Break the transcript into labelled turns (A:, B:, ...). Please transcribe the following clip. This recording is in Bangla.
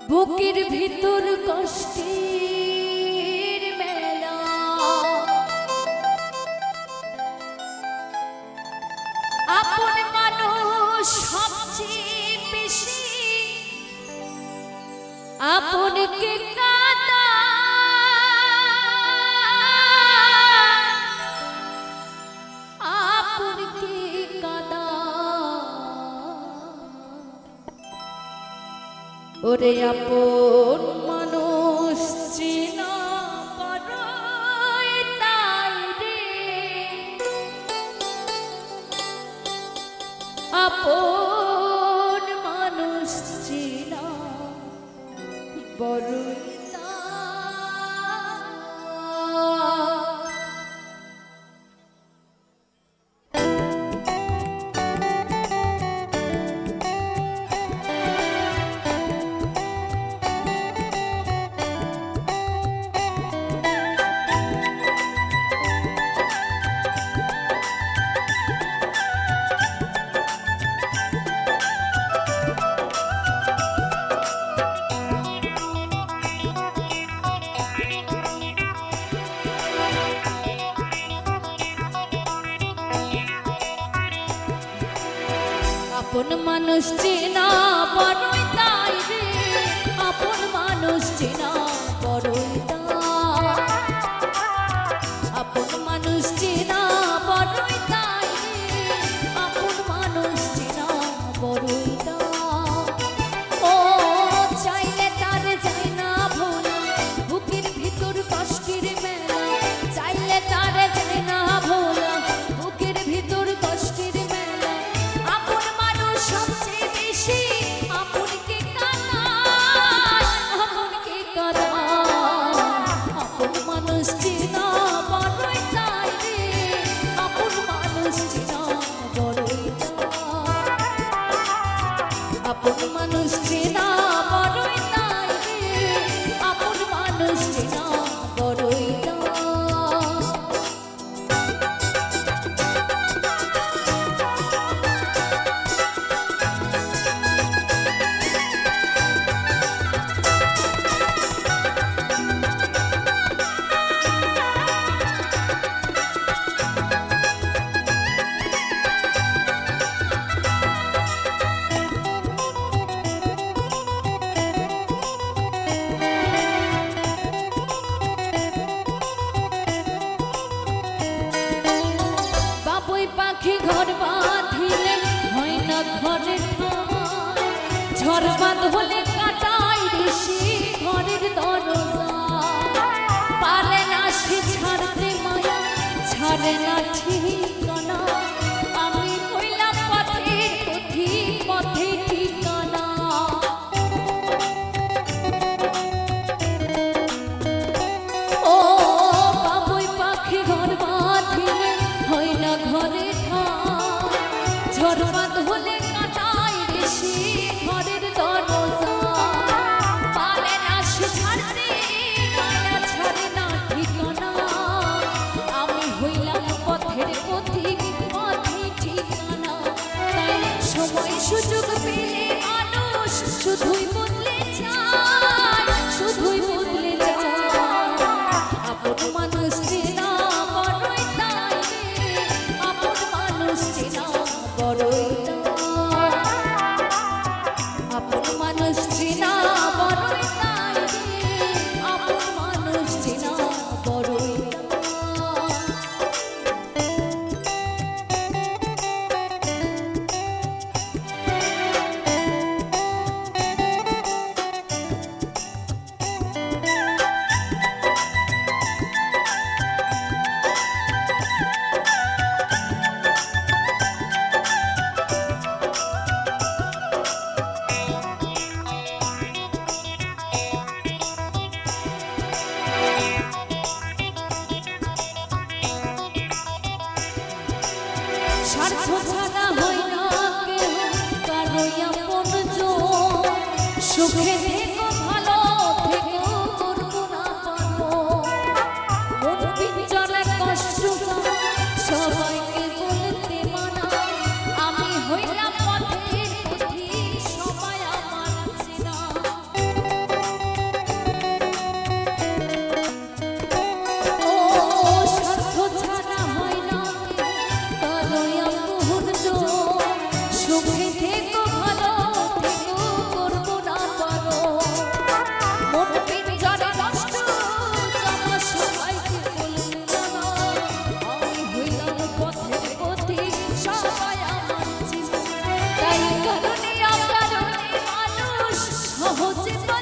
A: বুকের ভিতর কষ্টের মেলা, আপন মানুষ সবচেয়ে বেশি আপনকে কাঁদা, আপনকে কাঁদা। ওরে আপন মানুষ চেনা বড়ই তাই রে, আপন মানুষ চেনা বড়ই আপন মানুষ চেনা বড়ই তাই রে, আপন মানুষ চেনা বড়ই তাই, আপন মানুষ চেনা বড়ই তাই রে, আপন মানুষ চেনা বড়ই তাই। ও চাইলে তার যায় না ভোলা, বুকের ভিতর কষ্টের মেলা, চাইলে তার যায় না ভোলা, বুকের ভিতর কষ্টের মেলা, আপন সবচেয়ে বেশি আপনকে কাঁদা, আপনকে কাঁদা। আপন মানুষ চেনা বড়ই তাই রে, আপন মানুষ চেনা বড়ই তাই, আপন মানুষ চেনা বড়ই তাই রে, আপন মানুষ চেনা বড়ই তাই। পাখি ঘর বাঁধিলে হয় না ঘরের ঠাই, ঝড় বাঁধ হলে কাটাই ঋষি ঘরের দরজা, পারে না সে ছাড়তে মায়া, ছাড়ে না ঠিকানা, আমি হইলাম পথের পথিক, পথে ঠিকানা। ও বাবুই পাখি ঘর বাঁধিলে হয় না ঘরে ঠাই, ঝড় বাঁধ হলে কাটাই ঋষি ঘরের দরজা, পারে না সে ছাড়তে মায়া, ছাড়ে না ঠিকানা, আমি হইলাম পথের পথিক, পথে ঠিকানা। তাই সময় সুযোগ পেলে মানুষ শুধুই বদলে যায়, শুধুই বদলে যায়। আপন মানুষ চেনা বড়ই তাই রে, আপন মানুষ চেনা বড়ই তাই, আপন মানুষ চেনা বড়ই তাই রে, আপন মানুষ চেনা বড়ই তাই। স্বার্থ ছাড়া হয় না কেহ কারোই আপনজন, সুখে থেকো ভালো থেকো করবো না পারবো, মন পিঞ্জরে কষ্ট সবাইকে বলতে মানা, আমি হইলাম পথের পথিক, সবাই আমার চেনা। সহজে